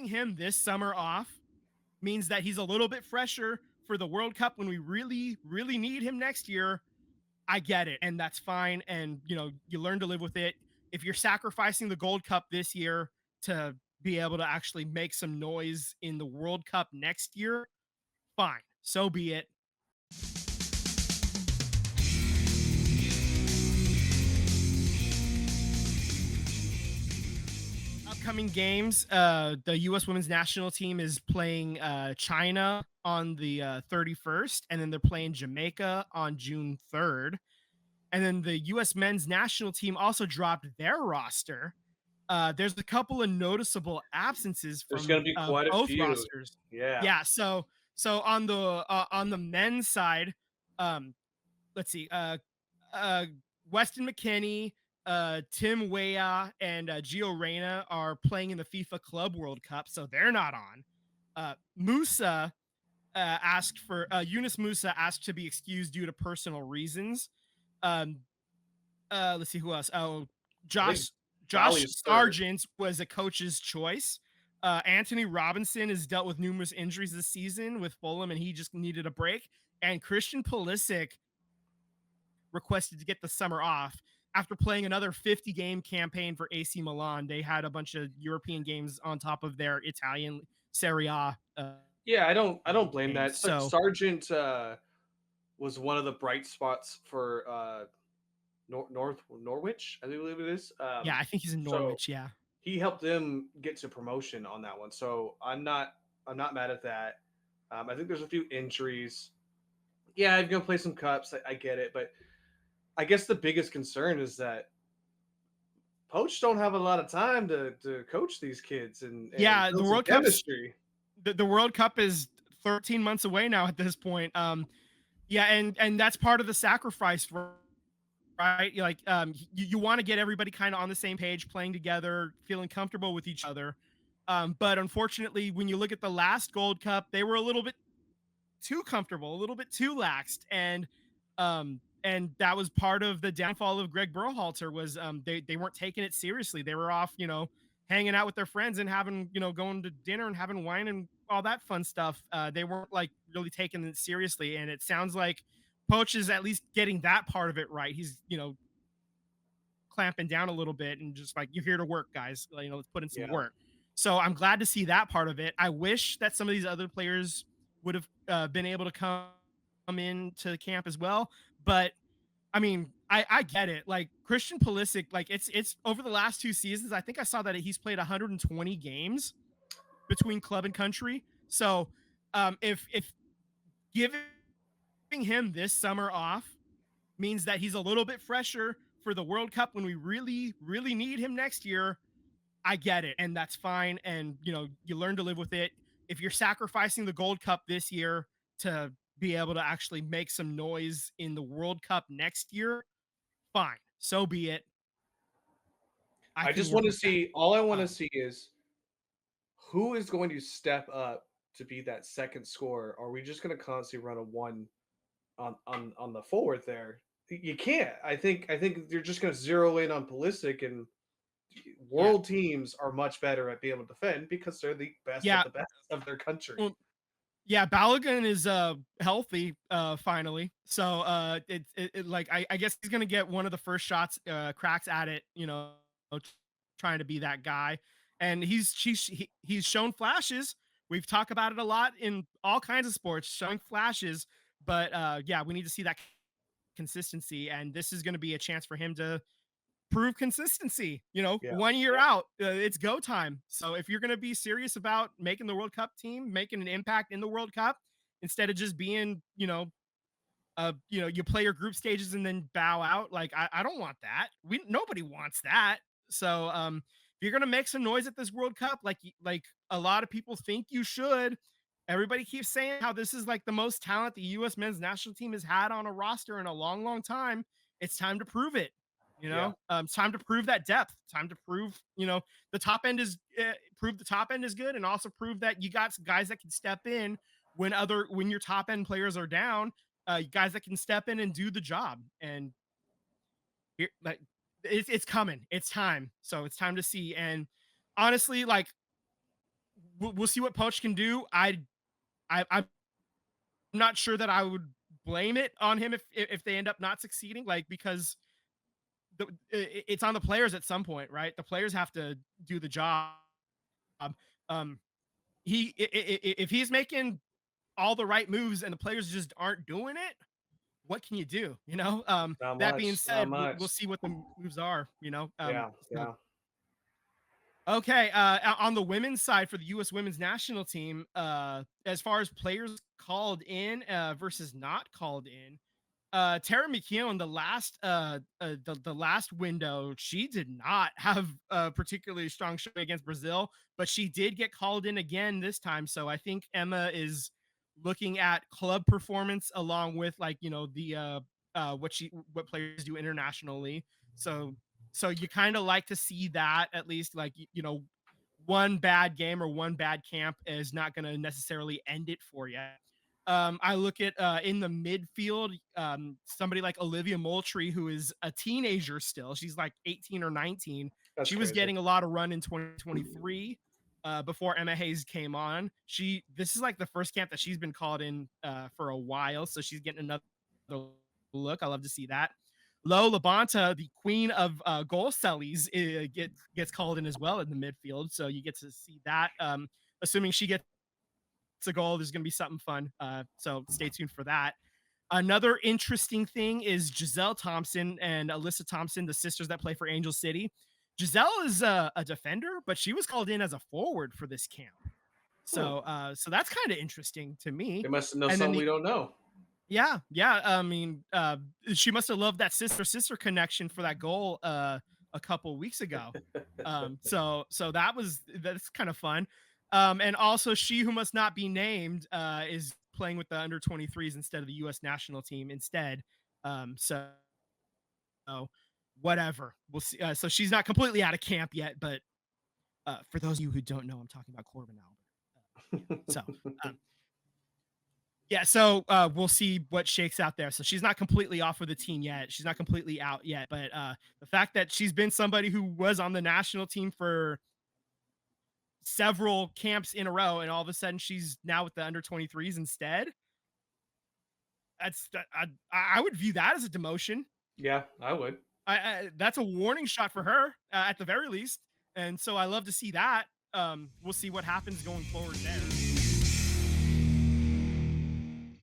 him this summer off means that he's a little bit fresher for the World Cup when we really, really need him next year. I get it, and that's fine. And you learn to live with it. If you're sacrificing the Gold Cup this year to be able to actually make some noise in the World Cup next year, fine. So be it. Upcoming games, the U.S. women's national team is playing China on the 31st, and then they're playing Jamaica on June 3rd. And then the U.S. men's national team also dropped their roster. There's a couple of noticeable absences There's going from to be quite a both few. rosters. Yeah. Yeah, so on the men's side, um, let's see, Weston McKinney, Tim Weah, and Gio Reyna are playing in the FIFA Club World Cup, so they're not on. Musa asked for Yunus Musa asked to be excused due to personal reasons. Um, let's see who else. Oh, I think Josh Valley is third. Sargent was a coach's choice. Anthony Robinson has dealt with numerous injuries this season with Fulham, and he just needed a break. And Christian Pulisic requested to get the summer off after playing another 50-game campaign for AC Milan. They had a bunch of European games on top of their Italian Serie A. Yeah, I don't blame Games. that. So Sargent was one of the bright spots for Norwich, I believe it is. yeah, I think he's in So Norwich. Yeah. he helped them get to promotion on that one. So I'm not mad at that. I think there's a few injuries. Yeah, I'm gonna play some cups. I get it, but I guess the biggest concern is that Poach don't have a lot of time to coach these kids and Yeah, the build some World Cup's chemistry. the World Cup is 13 months away now at this point. Yeah, and that's part of the sacrifice, right? Like, you want to get everybody kind of on the same page, playing together, feeling comfortable with each other. But unfortunately, when you look at the last Gold Cup, they were a little bit too comfortable, a little bit too laxed, and that was part of the downfall of Greg Berhalter. Was they weren't taking it seriously. They were off, hanging out with their friends and having, going to dinner and having wine and all that fun stuff. They weren't like really taking it seriously, and it sounds like Poach is at least getting that part of it right. He's, clamping down a little bit and just like, you're here to work, guys. Let's put in some Yeah. work. So I'm glad to see that part of it. I wish that some of these other players would have been able to come into camp as well. But I mean, I get it. Like Christian Pulisic, like it's over the last 2 seasons. I think I saw that he's played 120 games between club and country. So if giving him this summer off means that he's a little bit fresher for the World Cup when we really, really need him next year, I get it, and that's fine. And you learn to live with it. If you're sacrificing the Gold Cup this year to be able to actually make some noise in the World Cup next year, fine. So be it. I I can just work want to with that. see. All I want to Um, see is who is going to step up to be that second scorer. Are we just going to constantly run a one on the forward there? You can't. I think you're just going to zero in on Pulisic, and yeah, world teams are much better at being able to defend because they're the best of yeah. the best of their country. Well, yeah, Balogun is healthy finally. So like I guess he's gonna get one of the first shots cracks at it, trying to be that guy. And he's shown flashes. We've talked about it a lot in all kinds of sports, showing flashes. But yeah, we need to see that consistency, and this is going to be a chance for him to prove consistency. Yeah. 1 year out, it's go time. So if you're going to be serious about making the World Cup team, making an impact in the World Cup, instead of just being, you play your group stages and then bow out. Like I don't want that. Nobody wants that. So if you're going to make some noise at this World Cup, like a lot of people think you should. Everybody keeps saying how this is like the most talent the U.S. men's national team has had on a roster in a long, long time. It's time to prove it. Yeah. It's time to prove that depth. Time to prove, the top end is prove the top end is good, and also prove that you got guys that can step in when your top end players are down. Guys that can step in and do the job. And here, like, it's coming. It's time. So it's time to see. And honestly, like we'll see what Poach can do. I'm not sure that I would blame it on him if they end up not succeeding, like because it's on the players at some point, right? The players have to do the job. Um, if he's making all the right moves and the players just aren't doing it, what can you do? Not That being much. Not said, we'll much. see what the moves are. Yeah. So Yeah. okay, on the women's side for the U.S. women's national team, as far as players called in versus not called in, Tara McKeown, the last window, she did not have a particularly strong showing against Brazil, but she did get called in again this time. So I think Emma is looking at club performance along with the what players do internationally. So you kind of like to see that at least one bad game or one bad camp is not going to necessarily end it for you. I look at in the midfield, somebody like Olivia Moultrie, who is a teenager still. She's like 18 or 19. That's She was crazy. getting a lot of run in 2023 before Emma Hayes came on. This is like the first camp that she's been called in for a while, so she's getting another look. I love to see that. Lo Labonta, the queen of goal sellies, gets called in as well in the midfield, so you get to see that. Assuming she gets a goal, there's going to be something fun. So stay tuned for that. Another interesting thing is Giselle Thompson and Alyssa Thompson, the sisters that play for Angel City. Giselle is a defender, but she was called in as a forward for this camp. Hmm. So that's kind of interesting to me. They must know And then something we don't know. yeah. I mean, she must have loved that sister connection for that goal a couple weeks ago. So that's kind of fun. And also, she who must not be named is playing with the under 23s instead of the U.S. national team instead. So whatever, we'll see. So she's not completely out of camp yet, but for those of you who don't know, I'm talking about Corbin Albert. Yeah. So um, yeah, so we'll see what shakes out there. So she's not completely off of the team yet. She's not completely out yet. But the fact that she's been somebody who was on the national team for several camps in a row, and all of a sudden she's now with the under 23s instead. I would view that as a demotion. Yeah, I would. That's a warning shot for her at the very least. And so I love to see that. We'll see what happens going forward there.